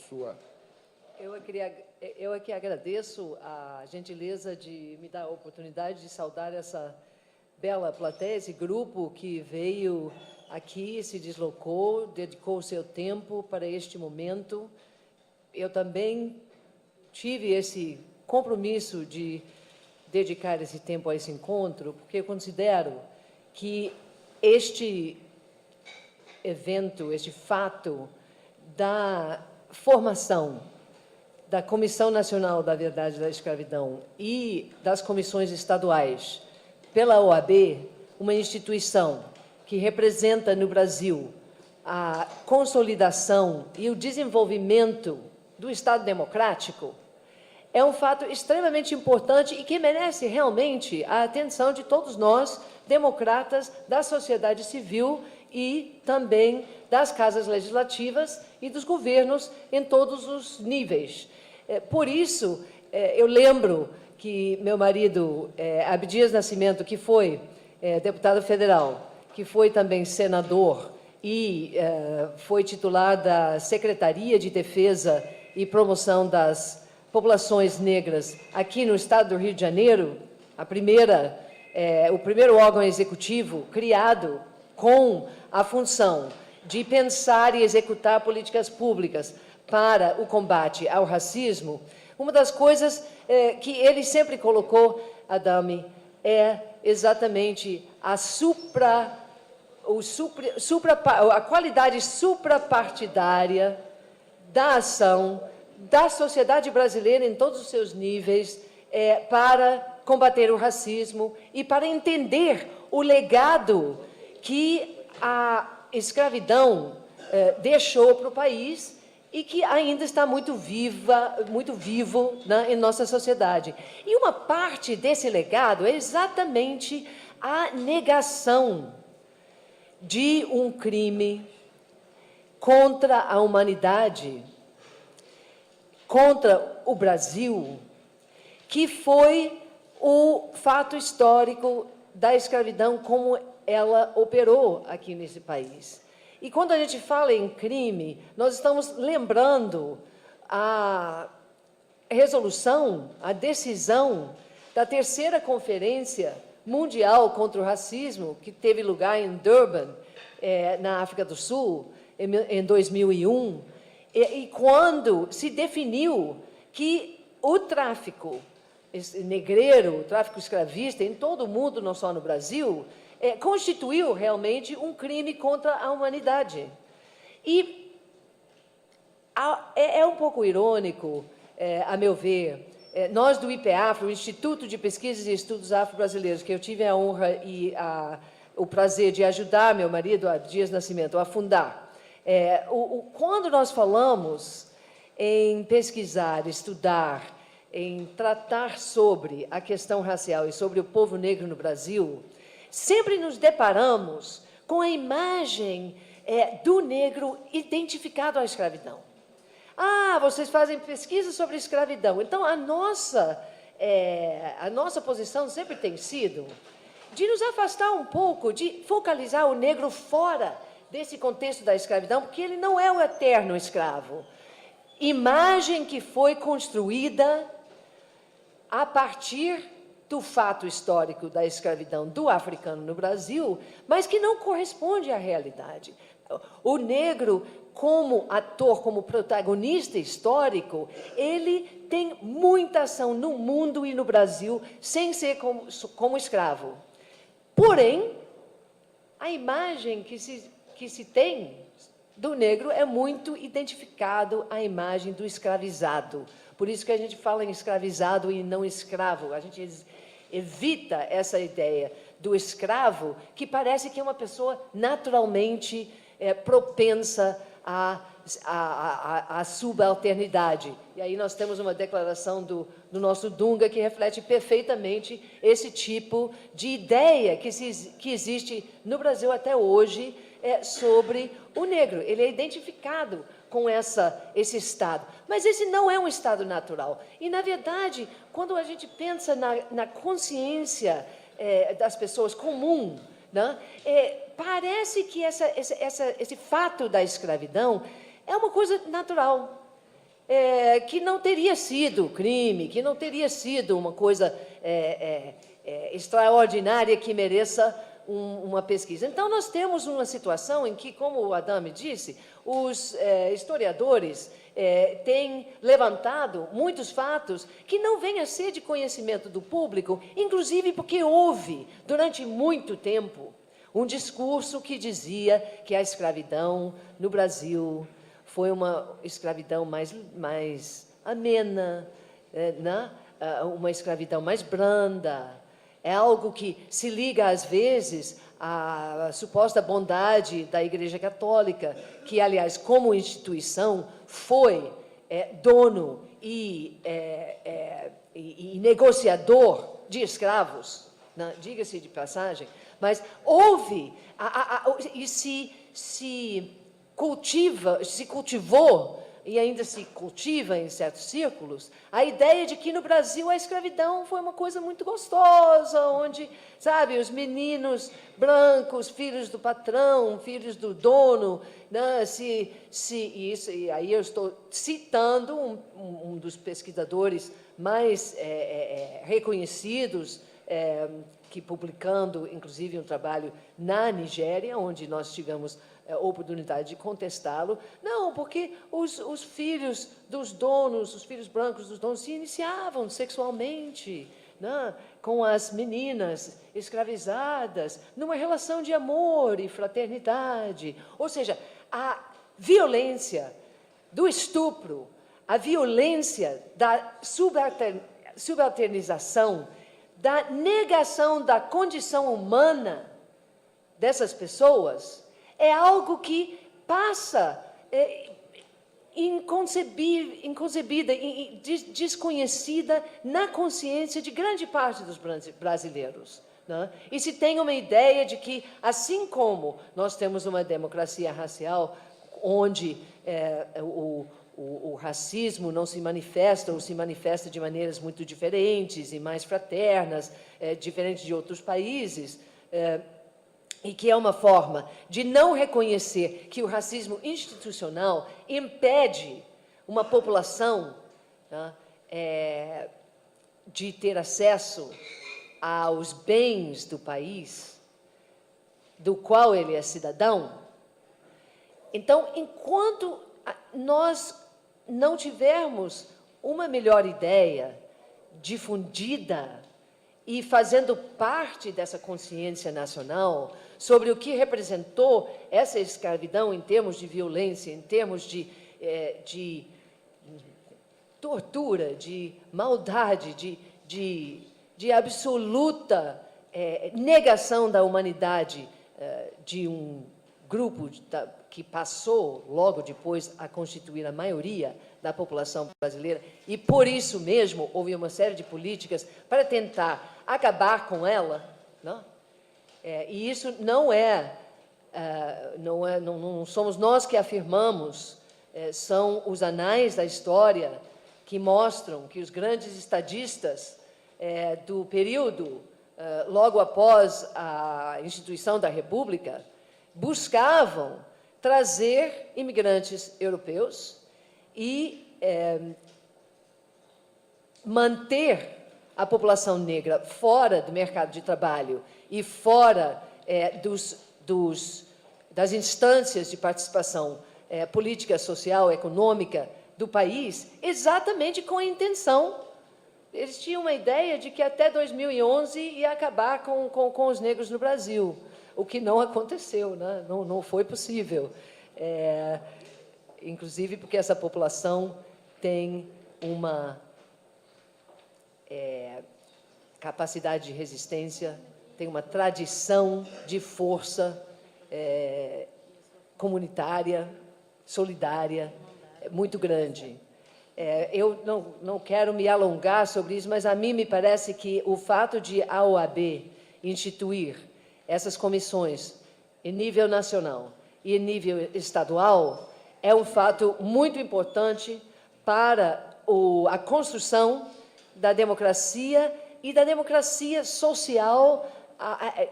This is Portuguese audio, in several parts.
sua. Eu aqui agradeço a gentileza de me dar a oportunidade de saudar essa bela plateia, esse grupo que veio aqui, se deslocou, dedicou o seu tempo para este momento. Eu também tive esse compromisso de dedicar esse tempo a esse encontro, porque eu considero que este evento, este fato da formação da Comissão Nacional da Verdade da Escravidão e das comissões estaduais pela OAB, uma instituição que representa no Brasil a consolidação e o desenvolvimento do Estado democrático, é um fato extremamente importante e que merece realmente a atenção de todos nós, democratas, da sociedade civil e também das casas legislativas e dos governos em todos os níveis. Por isso, eu lembro que meu marido, Abdias Nascimento, que foi deputado federal, que foi também senador e foi titular da Secretaria de Defesa e Promoção das Populações Negras aqui no estado do Rio de Janeiro, o primeiro órgão executivo criado com a função de pensar e executar políticas públicas para o combate ao racismo. Uma das coisas que ele sempre colocou, Adame, é exatamente a qualidade suprapartidária da ação da sociedade brasileira em todos os seus níveis para combater o racismo e para entender o legado que a escravidão deixou para o país e que ainda está muito vivo, né, em nossa sociedade. E uma parte desse legado é exatamente a negação de um crime contra a humanidade, contra o Brasil, que foi o fato histórico da escravidão, como ela operou aqui nesse país. E quando a gente fala em crime, nós estamos lembrando a resolução, a decisão da terceira Conferência Mundial contra o Racismo, que teve lugar em Durban, na África do Sul, em 2001, e quando se definiu que o tráfico negreiro, o tráfico escravista, em todo o mundo, não só no Brasil, constituiu realmente um crime contra a humanidade. E é um pouco irônico, a meu ver, nós do IPEAFRO, o Instituto de Pesquisas e Estudos Afro-Brasileiros, que eu tive a honra e o prazer de ajudar meu marido, Abdias Nascimento, a fundar, quando nós falamos em pesquisar, estudar, em tratar sobre a questão racial e sobre o povo negro no Brasil, sempre nos deparamos com a imagem do negro identificado à escravidão. Ah, vocês fazem pesquisa sobre escravidão. Então, a nossa posição sempre tem sido de nos afastar um pouco, de focalizar o negro fora desse contexto da escravidão, porque ele não é o eterno escravo. Imagem que foi construída a partir do fato histórico da escravidão do africano no Brasil, mas que não corresponde à realidade. O negro, como ator, como protagonista histórico, ele tem muita ação no mundo e no Brasil, sem ser como escravo. Porém, a imagem que se tem do negro é muito identificado à imagem do escravizado. Por isso que a gente fala em escravizado e não escravo. A gente evita essa ideia do escravo, que parece que é uma pessoa naturalmente propensa à subalternidade. E aí nós temos uma declaração do nosso Dunga que reflete perfeitamente esse tipo de ideia que existe no Brasil até hoje sobre o negro. Ele é identificado com esse Estado. Mas esse não é um Estado natural. E, na verdade, quando a gente pensa na consciência das pessoas comum, né, parece que esse fato da escravidão é uma coisa natural. que não teria sido crime, que não teria sido uma coisa extraordinária que mereça uma pesquisa. Então, nós temos uma situação em que, como o Adame disse, os historiadores têm levantado muitos fatos que não vêm a ser de conhecimento do público, inclusive porque houve, durante muito tempo, um discurso que dizia que a escravidão no Brasil foi uma escravidão mais amena, né? Uma escravidão mais branda. É algo que se liga, às vezes, à suposta bondade da Igreja Católica, que, aliás, como instituição, foi dono e negociador de escravos, né? Diga-se de passagem, mas houve, e se cultivou, e ainda se cultiva em certos círculos, a ideia de que no Brasil a escravidão foi uma coisa muito gostosa, onde, sabe, os meninos brancos, filhos do patrão, filhos do dono, né, e aí eu estou citando um dos pesquisadores mais reconhecidos, que publicando, inclusive, um trabalho na Nigéria, onde nós tivemos oportunidade de contestá-lo. Não, porque os filhos dos donos, os filhos brancos dos donos, se iniciavam sexualmente, né, com as meninas escravizadas, numa relação de amor e fraternidade. Ou seja, a violência do estupro, a violência da subalternização, da negação da condição humana dessas pessoas, é algo que passa inconcebida, desconhecida na consciência de grande parte dos brasileiros, né? E se tem uma ideia de que, assim como nós temos uma democracia racial, onde o racismo não se manifesta, ou se manifesta de maneiras muito diferentes e mais fraternas, diferentes de outros países, e que é uma forma de não reconhecer que o racismo institucional impede uma população, né, de ter acesso aos bens do país, do qual ele é cidadão. Então, enquanto nós não tivermos uma melhor ideia difundida e fazendo parte dessa consciência nacional sobre o que representou essa escravidão em termos de violência, em termos de tortura, de maldade, de absoluta negação da humanidade de um grupo que passou, logo depois, a constituir a maioria da população brasileira, e por isso mesmo houve uma série de políticas para tentar acabar com ela, não? E isso não somos nós que afirmamos, são os anais da história que mostram que os grandes estadistas do período logo após a instituição da República buscavam trazer imigrantes europeus e manter a população negra fora do mercado de trabalho e fora das instâncias de participação política, social, econômica do país, exatamente com a intenção. Eles tinham uma ideia de que até 2011 ia acabar com os negros no Brasil, o que não aconteceu, né? Não foi possível. Inclusive porque essa população tem uma capacidade de resistência, tem uma tradição de força comunitária, solidária, muito grande. Eu não quero me alongar sobre isso, mas a mim me parece que o fato de a OAB instituir essas comissões em nível nacional e em nível estadual é um fato muito importante para a construção da democracia e da democracia social,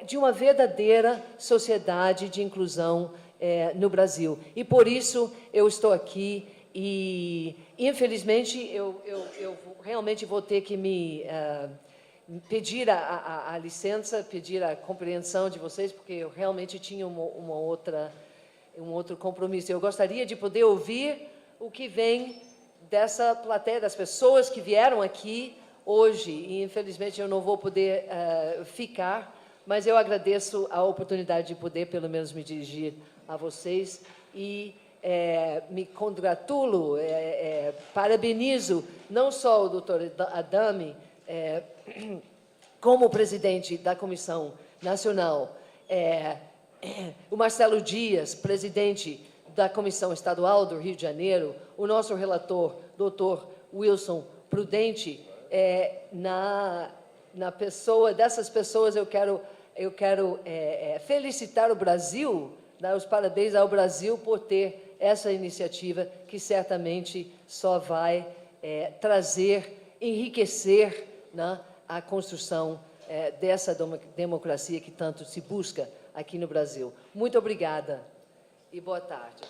de uma verdadeira sociedade de inclusão no Brasil. E por isso eu estou aqui E, infelizmente, eu realmente vou ter que pedir a licença, pedir a compreensão de vocês, porque eu realmente tinha um outro compromisso. Eu gostaria de poder ouvir o que vem dessa plateia, das pessoas que vieram aqui hoje, e infelizmente eu não vou poder ficar, mas eu agradeço a oportunidade de poder, pelo menos, me dirigir a vocês e me congratulo, parabenizo não só o doutor Adame, como presidente da Comissão Nacional, o Marcelo Dias, presidente da Comissão Estadual do Rio de Janeiro, o nosso relator, doutor Wilson Prudente, na pessoa dessas pessoas eu quero felicitar o Brasil, dar os parabéns ao Brasil por ter essa iniciativa que certamente só vai trazer, enriquecer, né, a construção dessa democracia que tanto se busca aqui no Brasil. Muito obrigada e boa tarde.